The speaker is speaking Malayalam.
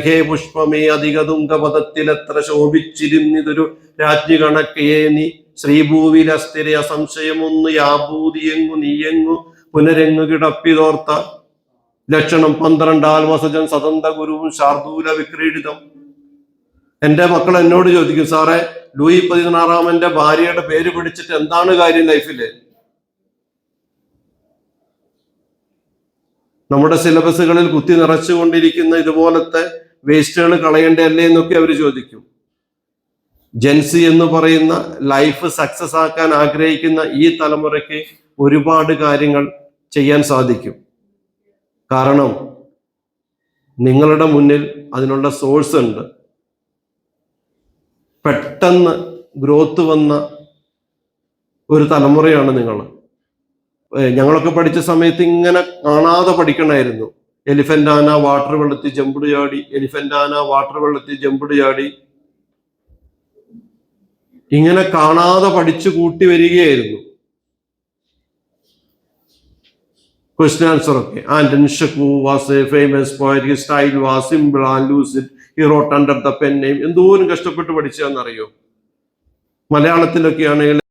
ഹേ പുഷ്പമേ അധിക തുങ്കപദത്തിലെത്ര ശോഭിച്ചിരുന്നിതൊരു രാജ്ഞി കണക്കയെ നീ ശ്രീഭൂവിലസ്ഥിര അസംശയമൊന്നു യാഭൂതിയെങ്ങു നീയെങ്ങു പുനരെങ്ങു കിടപ്പിതോർത്ത ലക്ഷണം 12 ആൽവസജൻ സതന്ത ഗുരുവും ശാർദൂല വിക്രീഡിതം. എന്റെ മക്കൾ എന്നോട് ചോദിക്കും, സാറേ ലൂയി 16 ഭാര്യയുടെ പേര് പിടിച്ചിട്ട് എന്താണ് കാര്യം ലൈഫില്? നമ്മുടെ സിലബസുകളിൽ കുത്തി നിറച്ചുകൊണ്ടിരിക്കുന്ന ഇതുപോലത്തെ വേസ്റ്റുകൾ കളയേണ്ടല്ലേ എന്നൊക്കെ അവർ ചോദിക്കും. ജെൻസി എന്ന് പറയുന്ന ലൈഫ് സക്സസ് ആക്കാൻ ആഗ്രഹിക്കുന്ന ഈ തലമുറയ്ക്ക് ഒരുപാട് കാര്യങ്ങൾ ചെയ്യാൻ സാധിക്കും. കാരണം നിങ്ങളുടെ മുന്നിൽ അതിനുള്ള സോഴ്സ് ഉണ്ട്. പെട്ടെന്ന് ഗ്രോത്ത് വന്ന ഒരു തലമുറയാണ് നിങ്ങൾ. ഞങ്ങളൊക്കെ പഠിച്ച സമയത്ത് ഇങ്ങനെ കാണാതെ പഠിക്കണമായിരുന്നു. എലിഫന്റ് ആന വാട്ടർ വെള്ളത്തിൽ ജമ്പുട് ചാടി, എലിഫന്റ് ആന വാട്ടർ വെള്ളത്തിൽ ജമ്പുട് ചാടി, ഇങ്ങനെ കാണാതെ പഠിച്ചു കൂട്ടി വരികയായിരുന്നു. ക്വസ്റ്റ്യൻ ആൻസർ ഒക്കെ. Anton Chekhov was a famous poet, his style was simple and lucid, he wrote under the pen name. എന്തോരം കഷ്ടപ്പെട്ട് പഠിച്ചാന്നറിയോ? മലയാളത്തിലൊക്കെ ആണെങ്കിൽ